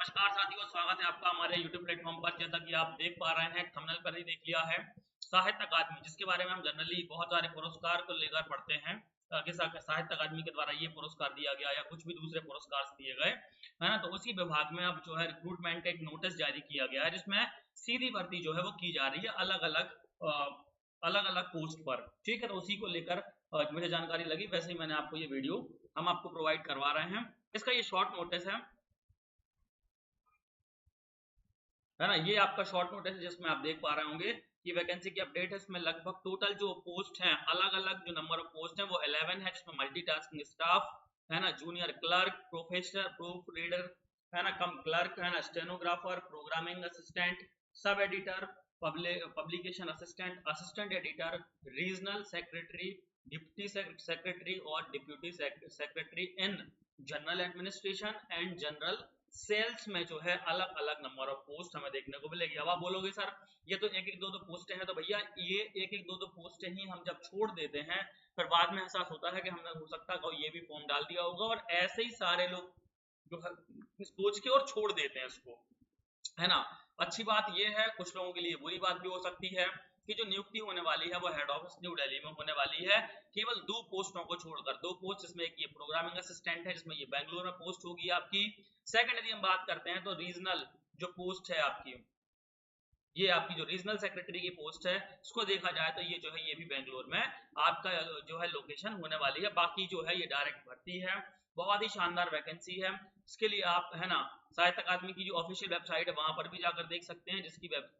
नमस्कार साथियों, स्वागत है आपका हमारे YouTube प्लेटफॉर्म पर। जैसा कि आप देख पा रहे हैं, थंबनेल पर ही देख लिया है, साहित्य अकादमी, जिसके बारे में हम जनरली बहुत सारे पुरस्कार को लेकर पढ़ते हैं कि साहित्य अकादमी के द्वारा ये पुरस्कार दिया गया या कुछ भी दूसरे पुरस्कार दिए गए, है ना। तो उसी विभाग में अब जो है रिक्रूटमेंट का एक नोटिस जारी किया गया है, जिसमें सीधी भर्ती जो है वो की जा रही है अलग अलग पोस्ट पर। ठीक है, तो उसी को लेकर मुझे जानकारी लगी, वैसे ही मैंने आपको ये वीडियो हम आपको प्रोवाइड करवा रहे हैं। इसका ये शॉर्ट नोटिस है ना, ये आपका शॉर्ट नोटिस है, जिसमें आप देख पा रहे होंगे कि वैकेंसी की अपडेट है। इसमें लगभग टोटल जो पोस्ट हैं, अलग अलग जो नंबर ऑफ पोस्ट हैं वो 11 है, जिसमें मल्टीटास्किंग स्टाफ है ना, junior clerk, professor, proof reader है ना, कम क्लर्क है ना, stenographer, programming assistant, sub editor, publication assistant, assistant editor, regional secretary, deputy secretary और deputy secretary in general administration and general sales में जो है अलग अलग नंबर ऑफ पोस्ट हमें देखने को मिलेगी। अब आप बोलोगे सर ये तो एक एक दो पोस्टें हैं, तो भैया ये एक एक दो पोस्टें ही हम जब छोड़ देते हैं फिर बाद में एहसास होता है कि हमने हो सकता है ये भी फॉर्म डाल दिया होगा, और ऐसे ही सारे लोग जो है सोच के और छोड़ देते हैं इसको, है ना। अच्छी बात ये है, कुछ लोगों के लिए बुरी बात भी हो सकती है कि जो नियुक्ति होने वाली है वो हेड ऑफिस न्यू दिल्ली में होने वाली है, केवल 2 पोस्टों को छोड़कर। 2 पोस्ट, जिसमें एक ये प्रोग्रामिंग असिस्टेंट है, जिसमें ये बेंगलुरु में पोस्ट होगी आपकी। सेकंड यदि हम बात करते हैं तो रीजनल जो पोस्ट है आपकी, ये आपकी जो रीजनल सेक्रेटरी की पोस्ट है, इसको देखा जाए तो ये जो है ये भी बेंगलुरु में आपका जो है लोकेशन होने वाली है। बाकी जो है ये डायरेक्ट भर्ती है, बहुत ही शानदार वैकेंसी है। इसके लिए आप है ना साहित्य अकादमी की जो ऑफिशियल वेबसाइट है वहां पर भी जाकर देख सकते हैं,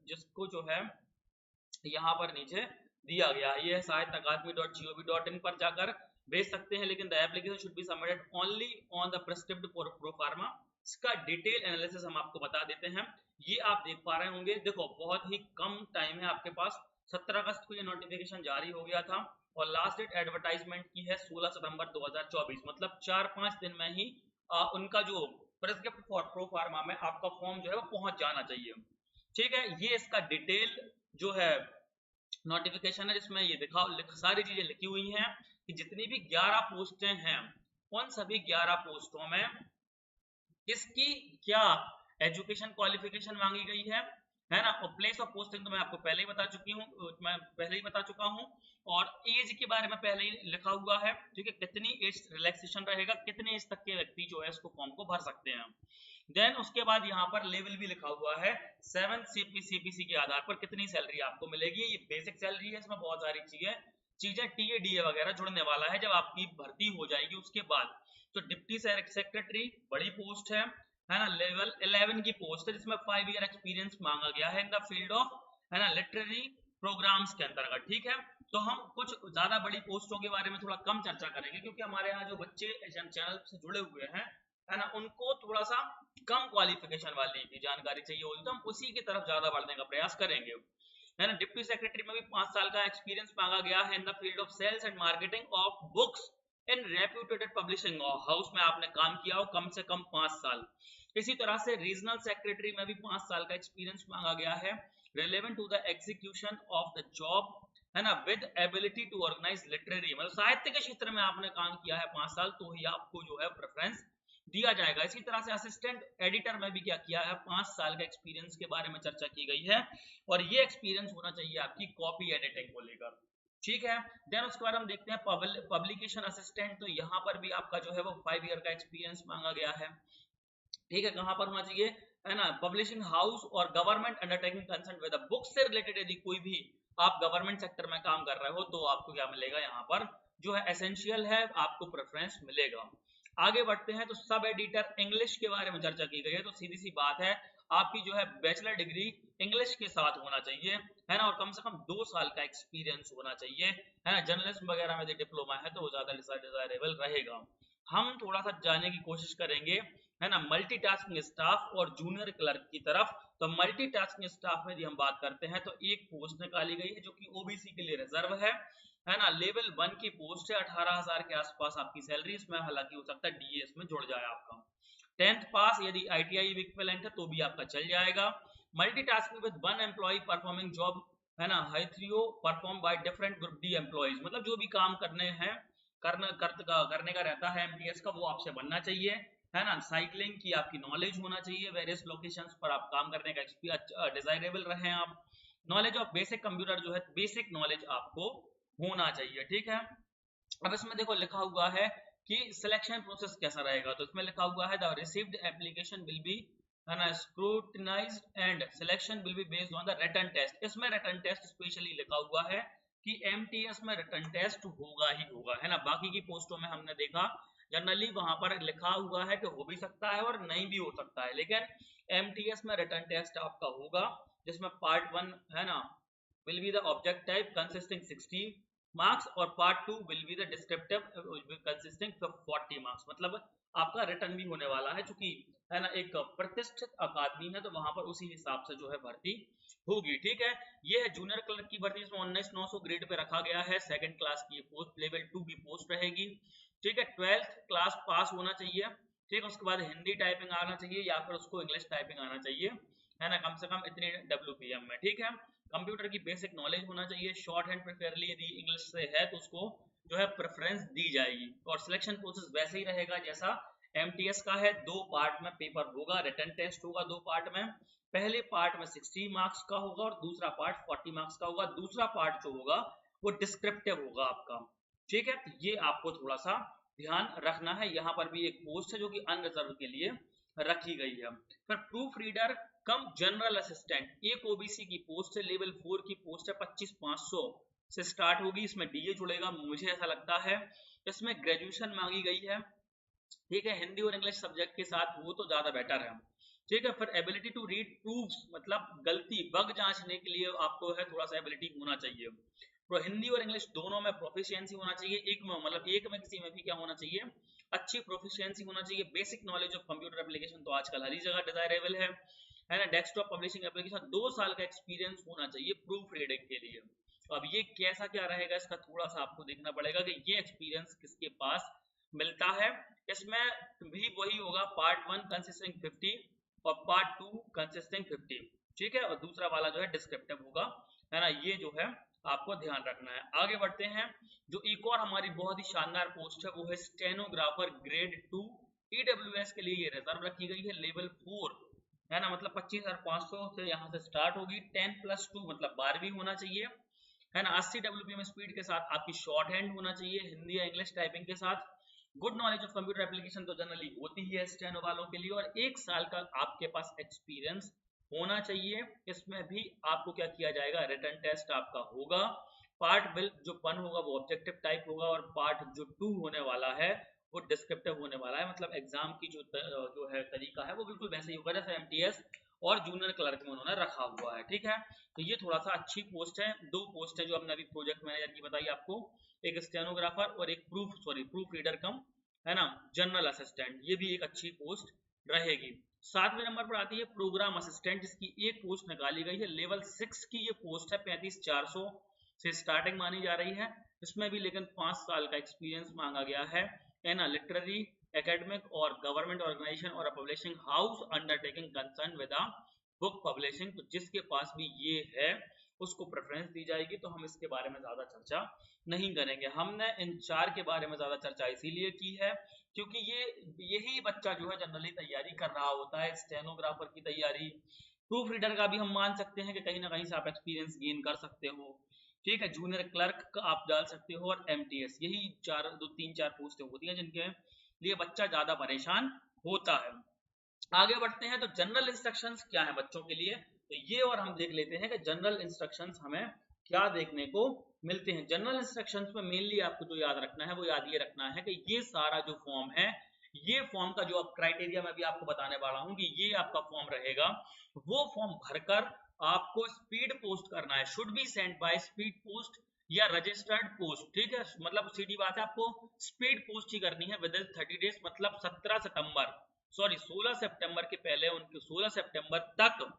जिसको जो है यहाँ पर नीचे दिया गया है, ये है sahityakademi.gov.in पर जाकर भेज सकते हैं। लेकिन the application should be submitted only on the prescribed proforma. इसका डिटेल एनालिसिस हम आपको बता देते हैं। ये आप देख पा रहे होंगे, देखो बहुत ही कम टाइम है आपके पास। 17 अगस्त को ये नोटिफिकेशन जारी हो गया था और लास्ट डेट एडवर्टाइजमेंट की है 16 सितंबर 2024, मतलब 4-5 दिन में ही उनका जो प्रिस्क्रिप्ट प्रोफार्मा में आपका फॉर्म जो है वो पहुंच जाना चाहिए। ठीक है, ये इसका डिटेल जो है नोटिफिकेशन है, जिसमें ये सारी चीजें लिखी हुई हैं कि जितनी भी 11 पोस्टें हैं उन सभी 11 पोस्टों में किसकी क्या एजुकेशन क्वालिफिकेशन मांगी गई है ना। और प्लेस ऑफ पोस्टिंग तो मैं आपको पहले ही बता चुका हूं, और एज के बारे में पहले ही लिखा हुआ है। ठीक है, कितनी एज रिलैक्सेशन रहेगा, कितने एज तक के व्यक्ति जो है इसको फॉर्म को भर सकते हैं। देन उसके बाद यहाँ पर लेवल भी लिखा हुआ है, 7 सीपीसी के आधार पर कितनी सैलरी आपको मिलेगी। ये बेसिक सैलरी है, इसमें बहुत सारी चीजें टीए डीए वगैरह जुड़ने वाला है जब आपकी भर्ती हो जाएगी उसके बाद। तो डिप्टी सेक्रेटरी बड़ी पोस्ट है ना, लेवल 11 की पोस्ट है, जिसमें 5 ईयर एक्सपीरियंस मांगा गया है इन द फील्ड ऑफ है ना लिटरेरी प्रोग्राम्स के अंतर्गत। ठीक है, तो हम कुछ ज्यादा बड़ी पोस्टों के बारे में थोड़ा कम चर्चा करेंगे, क्योंकि हमारे यहाँ जो बच्चे चैनल से जुड़े हुए हैं है ना, उनको थोड़ा सा कम क्वालिफिकेशन वाली की जानकारी चाहिए होगी, तो हम उसी की तरफ ज्यादा बढ़ने का प्रयास करेंगे, है ना। डिप्टी सेक्रेटरी में भी 5 साल का एक्सपीरियंस मांगा गया है in the field of sales and marketing of books in reputed publishing house में आपने काम किया हो कम से कम 5 साल। इसी तरह से रीजनल सेक्रेटरी में भी 5 साल का एक्सपीरियंस मांगा गया है, relevant to the execution of the job, है ना, with ability to organise literary, मतलब साहित्य के क्षेत्र में आपने काम किया है 5 साल तो ही आपको जो है प्रेफरेंस दिया जाएगा। इसी तरह से असिस्टेंट एडिटर में भी क्या किया है, 5 साल का एक्सपीरियंस के बारे में चर्चा की गई है, और ये एक्सपीरियंस होना चाहिए आपकी कॉपी एडिटिंग को लेकर। ठीक है, देन उसके बाद हम देखते हैं पब्लिकेशन असिस्टेंट, तो यहाँ पर भी आपका जो है वो 5 ईयर का एक्सपीरियंस मांगा गया है। ठीक है, कहां पर होना चाहिए, है ना, पब्लिशिंग हाउस और government undertaking concern with book से रिलेटेड यदि कोई भी आप गवर्नमेंट सेक्टर में काम कर रहे हो तो आपको क्या मिलेगा, यहाँ पर जो है एसेंशियल है, आपको प्रेफरेंस मिलेगा। आगे बढ़ते हैं तो सब एडिटर इंग्लिश के बारे में चर्चा की गई है, तो सीधी सी बात है आपकी जो है बैचलर डिग्री इंग्लिश के साथ होना चाहिए, है ना, और कम से कम 2 साल का एक्सपीरियंस होना चाहिए, है ना। जर्नलिज्म वगैरह में डिप्लोमा है तो वो ज्यादा डिजायरेबल रहेगा। हम थोड़ा सा जाने की कोशिश करेंगे, है ना, मल्टीटास्किंग स्टाफ और जूनियर क्लर्क की तरफ। तो मल्टीटास्किंग स्टाफ में यदि हम बात करते हैं तो एक पोस्ट निकाली गई है जो कि ओबीसी के लिए रिजर्व है ना। लेवल 1 की पोस्ट है, 18,000 के आसपास आपकी सैलरी, इसमें हालांकि हो सकता है डीएस में जुड़ जाए आपका। 10th पास यदि आईटीआई इक्विवेलेंट है तो भी आपका चल जाएगा। Multitasking with 1 employ performing job, है ना, हाइथ्रियो perform by different group D employees, मतलब जो भी काम करने का रहता है एमटीएस का वो आपसे बनना चाहिए, है ना, साइकिलिंग की आपकी नॉलेज होना चाहिए, वेरियस लोकेशंस पर आप काम करने का डिजायरेबल रहे आप, नॉलेज ऑफ बेसिक कंप्यूटर जो है, बेसिक नॉलेज आपको होना चाहिए, ठीक है। अब इसमें देखो लिखा हुआ है कि सिलेक्शन प्रोसेस कैसा रहेगा, तो इसमें लिखा हुआ है the received application will be scrutinized and selection will be based on the written test. इसमें रिटन टेस्ट स्पेशली लिखा हुआ है कि एमटीएस में रिटन टेस्ट होगा ही होगा, है ना। बाकी की पोस्टों में हमने देखा जनरली वहां पर लिखा हुआ है कि हो भी सकता है और नहीं भी हो सकता है, लेकिन एमटीएस में रिटन टेस्ट आपका होगा, जिसमें पार्ट 1 है ना will be the object type consisting 60 marks और part 2 will be the descriptive consisting 40 marks। मतलब आपका रिटर्न भी होने वाला है, चूंकि है ना एक प्रतिष्ठित अकादमी है तो वहां पर उसी हिसाब से जो है भर्ती होगी, ठीक है। ये है जूनियर क्लर्क की भर्ती, इसमें 19,900 ग्रेड पे रखा गया है, सेकंड क्लास की पोस्ट, लेवल 2 की पोस्ट रहेगी, ठीक है। 12th क्लास पास होना चाहिए, ठीक है। उसके बाद हिंदी टाइपिंग आना चाहिए या फिर उसको इंग्लिश टाइपिंग आना चाहिए, है ना, कम से कम इतने WPM में, ठीक है। कंप्यूटर की बेसिक नॉलेज होना चाहिए, शॉर्ट हैंड प्रेफरली यदि इंग्लिश से है तो उसको जो है प्रेफरेंस दी जाएगी, और सिलेक्शन प्रोसेस वैसे ही रहेगा जैसा एमटीएस का है। 2 पार्ट में पेपर होगा, रिटन टेस्ट होगा 2 पार्ट में, पहले पार्ट में 60 मार्क्स का होगा और दूसरा पार्ट 40 मार्क्स का होगा। दूसरा पार्ट जो होगा वो डिस्क्रिप्टिव होगा आपका, ठीक है। तो ये आपको थोड़ा सा ध्यान रखना है। यहाँ पर भी एक पोस्ट है जो कि अनरिजर्व के लिए रखी गई है। फिर proof reader cum general assistant, एक ओबीसी की पोस्ट है, लेवल 4 की पोस्ट है, 25,500 से स्टार्ट होगी, इसमें डीए जुड़ेगा, मुझे ऐसा लगता है। इसमें ग्रेजुएशन मांगी गई है, ठीक है, हिंदी और इंग्लिश सब्जेक्ट के साथ, वो तो ज्यादा बेटर है, ठीक है। फिर एबिलिटी टू रीड प्रूफ्स, मतलब गलती बग जांचने के लिए आपको है थोड़ा सा एबिलिटी होना चाहिए। तो हिंदी और इंग्लिश दोनों में प्रोफिशिएंसी होना चाहिए, एक में मतलब एक में किसी में भी क्या होना चाहिए, अच्छी प्रोफिशिएंसी होना चाहिए। Basic knowledge of computer application तो आजकल हर जगह डिजायरेबल है ना। डेस्कटॉप पब्लिशिंग एप्लीकेशन 2 साल का एक्सपीरियंस होना चाहिए प्रूफ रीडिंग के लिए। तो अब ये कैसा क्या रहेगा, इसका थोड़ा सा आपको देखना पड़ेगा कि ये एक्सपीरियंस किसके पास मिलता है। इसमें भी वही होगा, पार्ट 1 कंसिस्टिंग 50 और पार्ट 2 कंसिस्टिंग 50, ठीक है। और दूसरा वाला जो है डिस्क्रिप्टिव होगा, है ना। ये जो है आपको ध्यान रखना है। आगे बढ़ते हैं, जो एक और हमारी बहुत ही शानदार पोस्ट है वो है स्टेनोग्राफर ग्रेड 2, ईडब्ल्यूएस के लिए ये रिजर्व रखी गई है, लेवल 4, है ना। मतलब 25,500 से यहाँ से स्टार्ट होगी, 10+2 मतलब 12वीं होना चाहिए, है ना। 80 WPM स्पीड के साथ आपकी शॉर्ट हैंड होना चाहिए, हिंदी या इंग्लिश टाइपिंग के साथ। Good knowledge of computer application तो जनरली होती ही है स्टेनो वालों के लिए, और 1 साल का आपके पास एक्सपीरियंस होना चाहिए। इसमें भी आपको क्या किया जाएगा, रिटन टेस्ट आपका होगा। पार्ट विल जो 1 होगा वो ऑब्जेक्टिव टाइप होगा, और पार्ट जो 2 होने वाला है वो डिस्क्रिप्टिव होने वाला है। मतलब एग्जाम की जो है तरीका है वो बिल्कुल वैसे ही होगा जैसे एमटीएस और जूनियर क्लर्क में उन्होंने रखा हुआ है, ठीक है। तो ये थोड़ा सा अच्छी पोस्ट है, 2 पोस्ट है जो हमने अभी प्रोजेक्ट मैनेजर की बताई आपको, एक स्टेनोग्राफर और एक प्रूफ रीडर कम, है ना, जनरल असिस्टेंट, ये भी एक अच्छी पोस्ट रहेगी। 7वें नंबर पर आती है प्रोग्राम असिस्टेंट, जिसकी एक पोस्ट निकाली गई है, लेवल 6 की ये पोस्ट है, 35,400 से स्टार्टिंग मानी जा रही है। इसमें भी लेकिन 5 साल का एक्सपीरियंस मांगा गया है, इन लिटरेरी एकेडमिक और गवर्नमेंट ऑर्गेनाइजेशन और publishing house undertaking concern with book publishing. तो जिसके पास भी ये है उसको प्रेफरेंस दी जाएगी, तो हम इसके बारे में ज्यादा चर्चा नहीं करेंगे। हमने इन 4 के बारे में ज्यादा चर्चा इसीलिए की है क्योंकि यही बच्चा जो है जनरली तैयारी कर रहा होता है, स्टेनोग्राफर की तैयारी, प्रूफ रीडर का भी हम मान सकते हैं कि कहीं ना कहीं से आप एक्सपीरियंस गेन कर सकते हो, ठीक है। जूनियर क्लर्क का आप डाल सकते हो, और एमटीएस, यही 3-4 पोस्टें होती हैं जिनके लिए बच्चा ज्यादा परेशान होता है। आगे बढ़ते हैं, तो जनरल इंस्ट्रक्शंस क्या है बच्चों के लिए, तो ये और हम देख लेते हैं कि जनरल इंस्ट्रक्शंस हमें क्या देखने को मिलते हैं। जनरल इंस्ट्रक्शंस में मेनली आपको जो याद रखना है वो याद ये रखना है कि ये सारा जो फॉर्म है, ये फॉर्म का जो अब क्राइटेरिया मैं भी आपको बताने वाला हूं कि ये आपका फॉर्म रहेगा, वो फॉर्म भरकर आपको स्पीड पोस्ट करना है, should be send by speed post या रजिस्टर्ड पोस्ट, ठीक है। मतलब सीधी बात है, आपको स्पीड पोस्ट ही करनी है विद इन 30 डेज, मतलब 16 सितंबर के पहले, उनके 16 सितंबर तक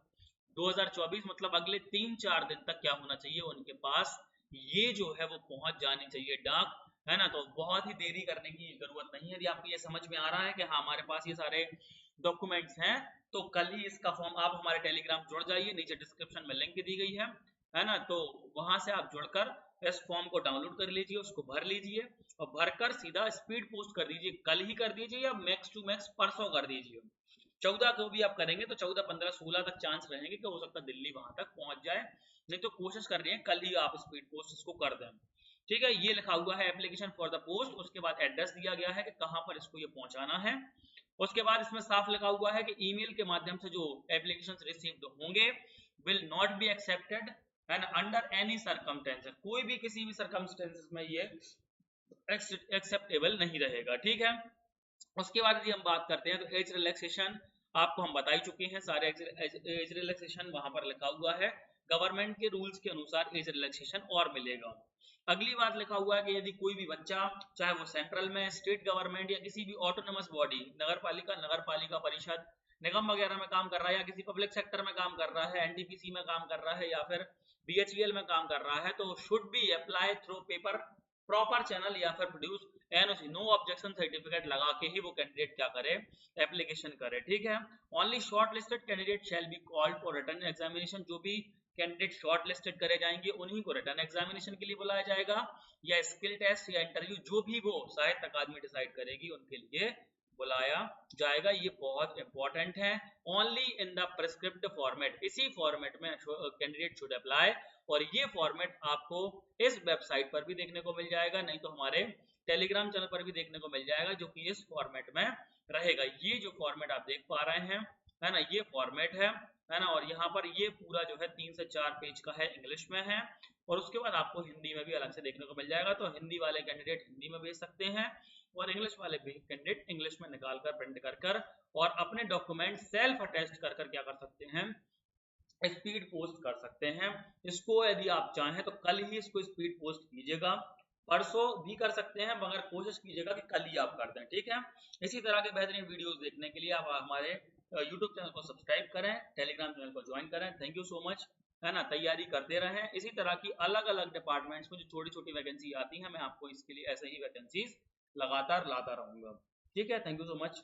2024, मतलब अगले 3-4 दिन तक क्या होना चाहिए, उनके पास ये जो है वो पहुंच जानी चाहिए डाक, है ना। तो बहुत ही देरी करने की जरूरत नहीं है। यदि आपको ये समझ में आ रहा है कि हाँ हमारे पास ये सारे डॉक्यूमेंट्स हैं, तो कल ही इसका फॉर्म, आप हमारे टेलीग्राम जुड़ जाइए, नीचे डिस्क्रिप्शन में लिंक दी गई है ना, तो वहां से आप जुड़कर इस फॉर्म को डाउनलोड कर लीजिए, उसको भर लीजिए और भरकर सीधा स्पीड पोस्ट कर दीजिए, कल ही कर दीजिए या मैक्स टू मैक्स परसों कर दीजिए। 14 को भी आप करेंगे तो 14, 15, 16 तक चांस रहेंगे कि हो सकता है दिल्ली वहां तक पहुंच जाए, नहीं तो कोशिश कर रही है कल ही आप स्पीड पोस्ट इसको कर दें। ठीक है, ये लिखा हुआ है एप्लीकेशन फॉर द पोस्ट, उसके बाद एड्रेस दिया गया है कि कहां पर इसको ये पहुंचाना है। उसके बाद इसमें साफ लिखा हुआ है कि ईमेल के माध्यम से जो एप्लीकेशन रिसीव्ड होंगे will not be accepted and under any circumstances, कोई भी किसी भी सर्कमस्टेंसेस में ये एक्सेप्टेबल नहीं रहेगा। ठीक है, उसके बाद यदि हम बात करते हैं तो एज रिलैक्सेशन आपको हम बता ही चुके हैं, सारे एज रिलैक्सेशन वहां पर लिखा हुआ है, गवर्नमेंट के रूल्स के अनुसार एज रिलैक्सेशन और मिलेगा। अगली बात लिखा हुआ है कि यदि कोई भी बच्चा चाहे वो सेंट्रल में, स्टेट गवर्नमेंट या किसी भी ऑटोनोमस बॉडी, नगर पालिका परिषद, निगम वगैरह में काम कर रहा है या किसी पब्लिक सेक्टर में काम कर रहा है, एनटीपीसी में काम कर रहा है या फिर बीएचईएल में काम कर रहा है, तो should be apply through paper proper channel या फिर produce NOC no objection certificate लगा के ही वो कैंडिडेट क्या करे, एप्लीकेशन करे। ठीक है, only short listed candidate shall be called for written examination, जो भी कैंडिडेट शॉर्ट लिस्टेड करे जाएंगे उन्हीं को रिटर्न एग्जामिनेशन के लिए बुलाया जाएगा या स्किल टेस्ट या इंटरव्यू जो भी वो साहित्य अकादमी डिसाइड करेगी उनके लिए बुलाया जाएगा। ये बहुत इंपॉर्टेंट है। ओनली इन द प्रिस्क्रिप्ट फॉर्मेट, इसी फॉर्मेट में कैंडिडेट शुड अप्लाई, और ये फॉर्मेट आपको इस वेबसाइट पर भी देखने को मिल जाएगा, नहीं तो हमारे टेलीग्राम चैनल पर भी देखने को मिल जाएगा, जो कि इस फॉर्मेट में रहेगा। ये जो फॉर्मेट आप देख पा रहे हैं है ना, ये फॉर्मेट है ना, और यहाँ पर ये पूरा जो है 3 से 4 पेज का है, इंग्लिश में है, और उसके बाद आपको हिंदी में भी अलग से देखने को मिल जाएगा। तो हिंदी वाले कैंडिडेट हिंदी में भेज सकते हैं और इंग्लिश वाले भी कैंडिडेट इंग्लिश में निकाल कर प्रिंट कर और अपने डॉक्यूमेंट सेल्फ अटेस्ट कर क्या कर सकते हैं, स्पीड पोस्ट कर सकते हैं। इसको यदि आप चाहें तो कल ही इसको स्पीड पोस्ट कीजिएगा, परसों भी कर सकते हैं, मगर कोशिश कीजिएगा कि कल ही आप कर दें। ठीक है, इसी तरह के बेहतरीन वीडियोस देखने के लिए आप हमारे YouTube चैनल को सब्सक्राइब करें, टेलीग्राम चैनल को ज्वाइन करें। थैंक यू सो मच, है ना, तैयारी करते रहें। इसी तरह की अलग अलग डिपार्टमेंट्स में जो छोटी छोटी वैकेंसी आती हैं, मैं आपको इसके लिए ऐसे ही वैकेंसीज लगातार लाता रहूंगा। ठीक है, थैंक यू सो मच।